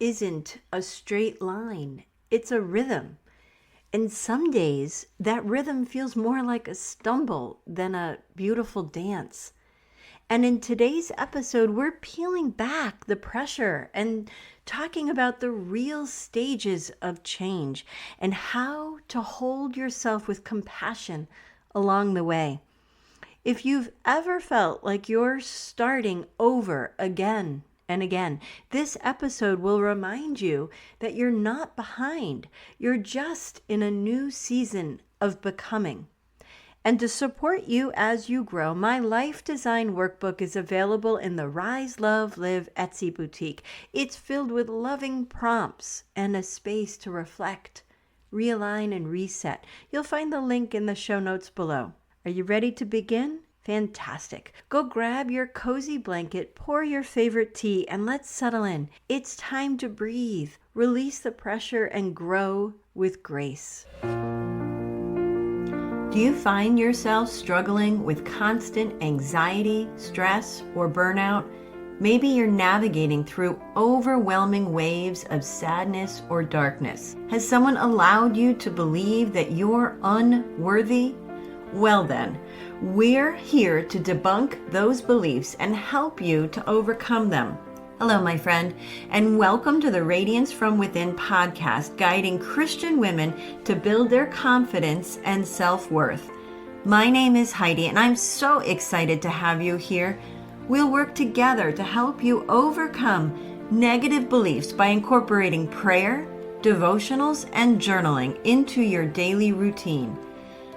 isn't a straight line. It's a rhythm. And some days that rhythm feels more like a stumble than a beautiful dance. And in today's episode, we're peeling back the pressure and talking about the real stages of change and how to hold yourself with compassion along the way. If you've ever felt like you're starting over again and again, this episode will remind you that you're not behind. You're just in a new season of becoming. And to support you as you grow, my Life Design Workbook is available in the Rise, Love, Live Etsy boutique. It's filled with loving prompts and a space to reflect, realign, and reset. You'll find the link in the show notes below. Are you ready to begin? Fantastic. Go grab your cozy blanket, pour your favorite tea, and let's settle in. It's time to breathe, release the pressure, and grow with grace. Do you find yourself struggling with constant anxiety, stress, or burnout? Maybe you're navigating through overwhelming waves of sadness or darkness. Has someone allowed you to believe that you're unworthy? Well then, we're here to debunk those beliefs and help you to overcome them. Hello, my friend, and welcome to the Radiance from Within podcast, guiding Christian women to build their confidence and self-worth. My name is Heidi, and I'm so excited to have you here. We'll work together to help you overcome negative beliefs by incorporating prayer, devotionals, and journaling into your daily routine.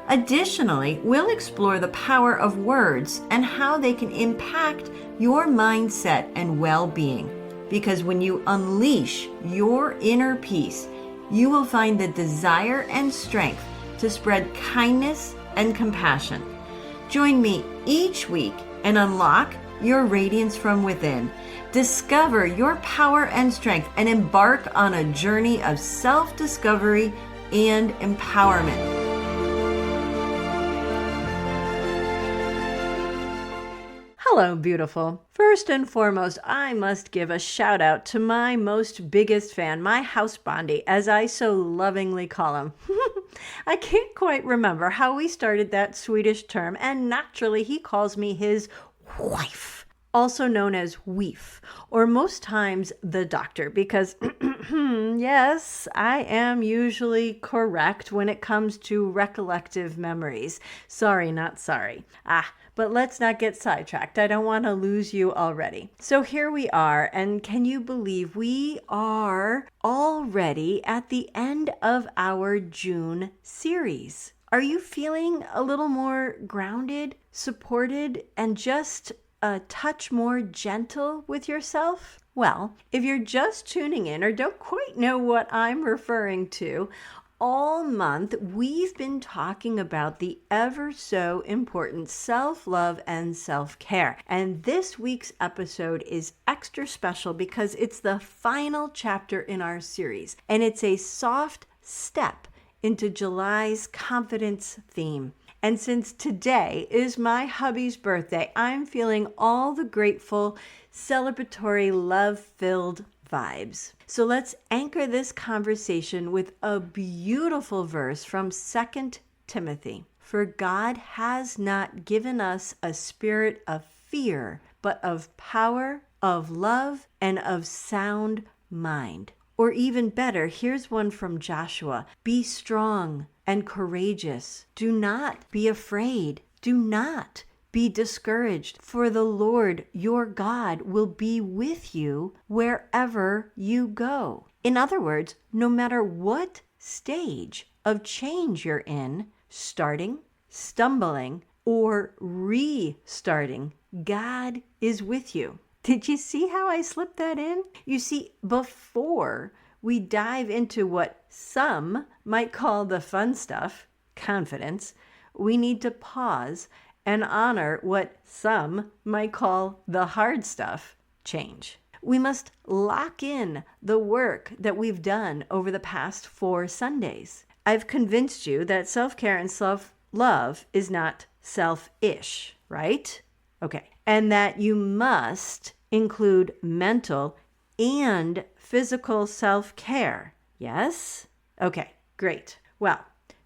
Additionally, we'll explore the power of words and how they can impact your mindset and well-being. Because when you unleash your inner peace, you will find the desire and strength to spread kindness and compassion. Join me each week and unlock your radiance from within. Discover your power and strength and embark on a journey of self-discovery and empowerment. Hello, beautiful. First and foremost, I must give a shout out to my most biggest fan, my house Bondi, as I so lovingly call him. I can't quite remember how we started that Swedish term, and naturally he calls me his wife, also known as Weef, or most times the doctor, because yes, I am usually correct when it comes to recollective memories. Sorry, not sorry. But let's not get sidetracked. I don't want to lose you already. So here we are, and can you believe we are already at the end of our June series? Are you feeling a little more grounded, supported, and just a touch more gentle with yourself? Well, if you're just tuning in or don't quite know what I'm referring to, all month, we've been talking about the ever so important self-love and self-care. And this week's episode is extra special because it's the final chapter in our series, and it's a soft step into July's confidence theme. And since today is my hubby's birthday, I'm feeling all the grateful, celebratory, love-filled vibes. So let's anchor this conversation with a beautiful verse from 2 Timothy. For God has not given us a spirit of fear, but of power, of love, and of sound mind. Or even better, here's one from Joshua. Be strong and courageous. Do not be afraid. Do not be discouraged, for the Lord your God will be with you wherever you go. In other words, no matter what stage of change you're in, starting, stumbling, or restarting, God is with you. Did you see how I slipped that in? You see, before we dive into what some might call the fun stuff, confidence, we need to pause and honor what some might call the hard stuff, change. We must lock in the work that we've done over the past 4 Sundays. I've convinced you that self-care and self-love is not selfish, right? Okay. And that you must include mental and physical self-care. Yes? Okay, great. Well,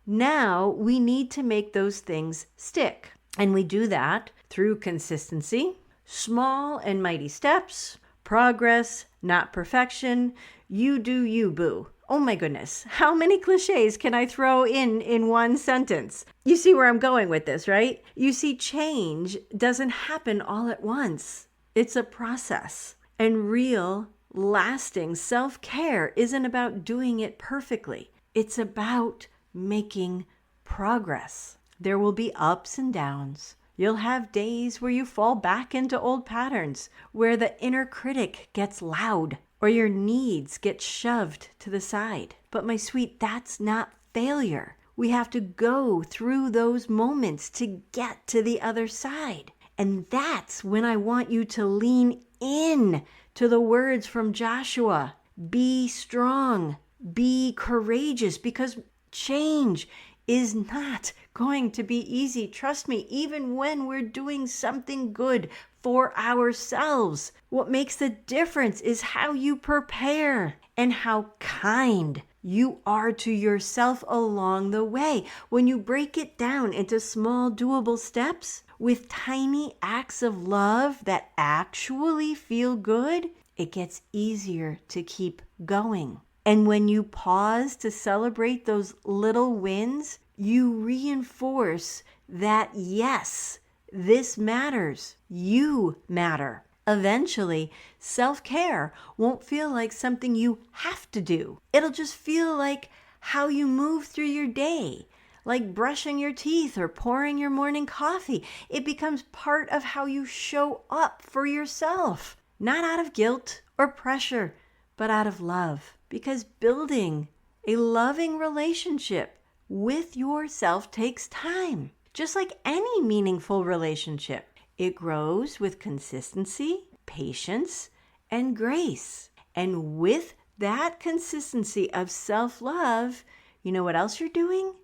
now we need to make those things stick. And we do that through consistency, small and mighty steps, progress, not perfection. You do you, boo. Oh my goodness. How many cliches can I throw in one sentence? You see where I'm going with this, right? You see, change doesn't happen all at once. It's a process. And real, lasting self-care isn't about doing it perfectly. It's about making progress. There will be ups and downs. You'll have days where you fall back into old patterns, where the inner critic gets loud, or your needs get shoved to the side. But my sweet, that's not failure. We have to go through those moments to get to the other side. And that's when I want you to lean in to the words from Joshua. Be strong, be courageous, because change is not going to be easy. Trust me, even when we're doing something good for ourselves, what makes the difference is how you prepare and how kind you are to yourself along the way. When you break it down into small, doable steps with tiny acts of love that actually feel good, it gets easier to keep going. And when you pause to celebrate those little wins, you reinforce that, yes, this matters. You matter. Eventually, self-care won't feel like something you have to do. It'll just feel like how you move through your day, like brushing your teeth or pouring your morning coffee. It becomes part of how you show up for yourself, not out of guilt or pressure, but out of love. Because building a loving relationship with yourself takes time. Just like any meaningful relationship, it grows with consistency, patience, and grace. And with that consistency of self-love, you know what else you're doing?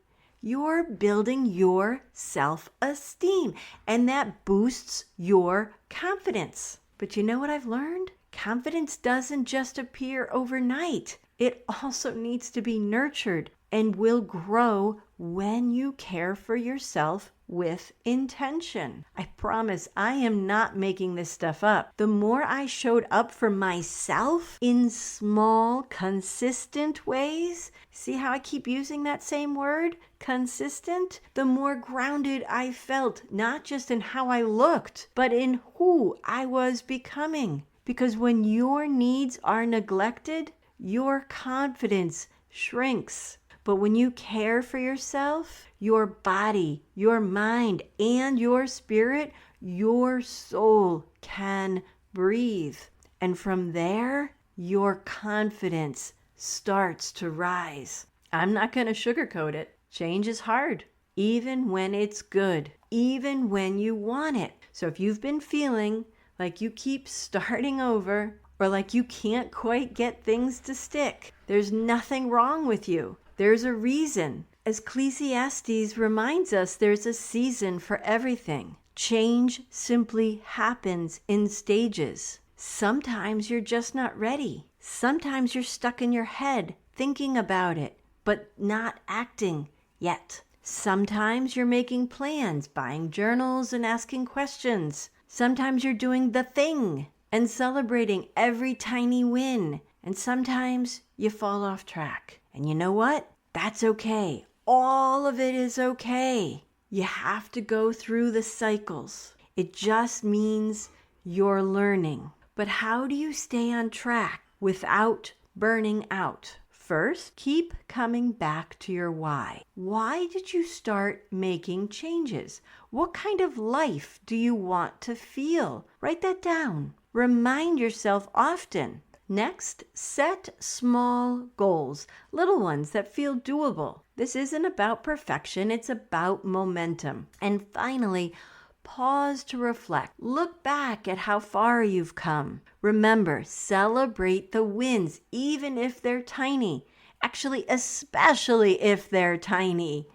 You're building your self-esteem, and that boosts your confidence. But you know what I've learned? Confidence doesn't just appear overnight. It also needs to be nurtured and will grow when you care for yourself with intention. I promise I am not making this stuff up. The more I showed up for myself in small, consistent ways, see how I keep using that same word, consistent, the more grounded I felt, not just in how I looked, but in who I was becoming. Because when your needs are neglected, your confidence shrinks. But when you care for yourself, your body, your mind, and your spirit, your soul can breathe. And from there, your confidence starts to rise. I'm not going to sugarcoat it. Change is hard, even when it's good, even when you want it. So if you've been feeling like you keep starting over, or like you can't quite get things to stick, there's nothing wrong with you. There's a reason. As Ecclesiastes reminds us, there's a season for everything. Change simply happens in stages. Sometimes you're just not ready. Sometimes you're stuck in your head thinking about it, but not acting yet. Sometimes you're making plans, buying journals, and asking questions. Sometimes you're doing the thing and celebrating every tiny win. And sometimes you fall off track. And you know what? That's okay. All of it is okay. You have to go through the cycles. It just means you're learning. But how do you stay on track without burning out? First, keep coming back to your why. Why did you start making changes? What kind of life do you want to feel? Write that down. Remind yourself often. Next, set small goals, little ones that feel doable. This isn't about perfection, it's about momentum. And finally, pause to reflect. Look back at how far you've come. Remember, celebrate the wins, even if they're tiny. Actually, especially if they're tiny.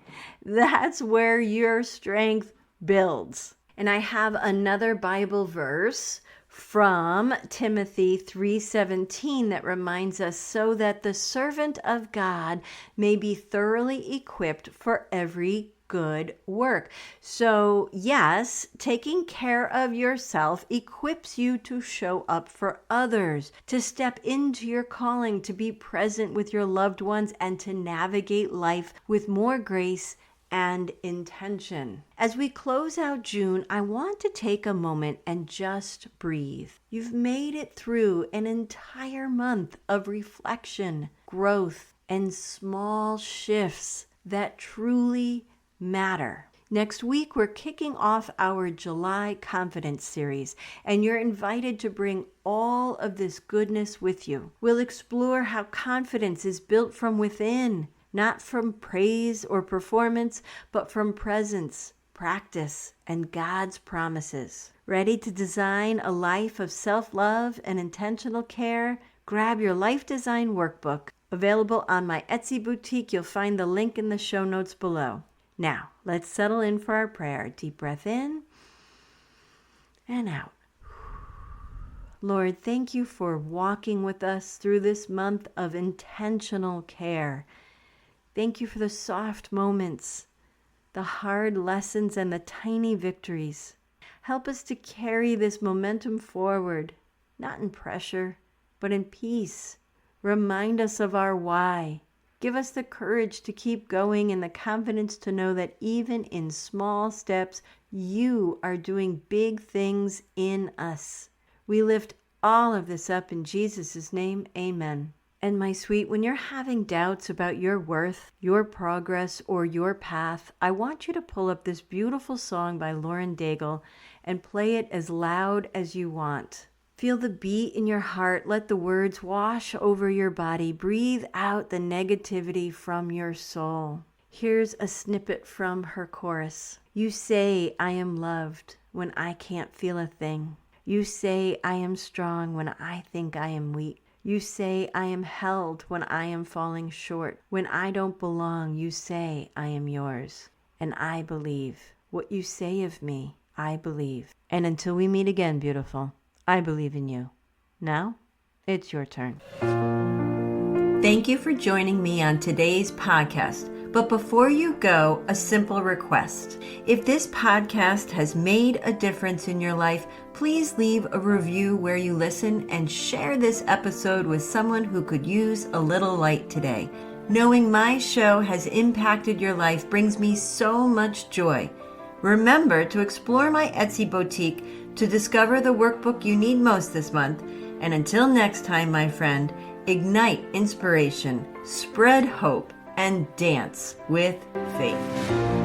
That's where your strength builds. And I have another Bible verse from Timothy 3:17 that reminds us, so that the servant of God may be thoroughly equipped for every good work. So yes, taking care of yourself equips you to show up for others, to step into your calling, to be present with your loved ones, and to navigate life with more grace and intention. As we close out June, I want to take a moment and just breathe. You've made it through an entire month of reflection, growth, and small shifts that truly matter. Next week, we're kicking off our July Confidence series, and you're invited to bring all of this goodness with you. We'll explore how confidence is built from within, not from praise or performance, but from presence, practice, and God's promises. Ready to design a life of self-love and intentional care? Grab your Life Design Workbook, available on my Etsy boutique. You'll find the link in the show notes below. Now, let's settle in for our prayer. Deep breath in and out. Lord, thank you for walking with us through this month of intentional care. Thank you for the soft moments, the hard lessons, and the tiny victories. Help us to carry this momentum forward, not in pressure, but in peace. Remind us of our why. Give us the courage to keep going and the confidence to know that even in small steps, you are doing big things in us. We lift all of this up in Jesus' name, amen. And my sweet, when you're having doubts about your worth, your progress, or your path, I want you to pull up this beautiful song by Lauren Daigle and play it as loud as you want. Feel the beat in your heart. Let the words wash over your body. Breathe out the negativity from your soul. Here's a snippet from her chorus. You say I am loved when I can't feel a thing. You say I am strong when I think I am weak. You say I am held when I am falling short. When I don't belong, you say I am yours. And I believe what you say of me. I believe. And until we meet again, beautiful, I believe in you. Now, it's your turn. Thank you for joining me on today's podcast. But before you go, a simple request. If this podcast has made a difference in your life, please leave a review where you listen and share this episode with someone who could use a little light today. Knowing my show has impacted your life brings me so much joy. Remember to explore my Etsy boutique to discover the workbook you need most this month. And until next time, my friend, ignite inspiration, spread hope, and dance with faith.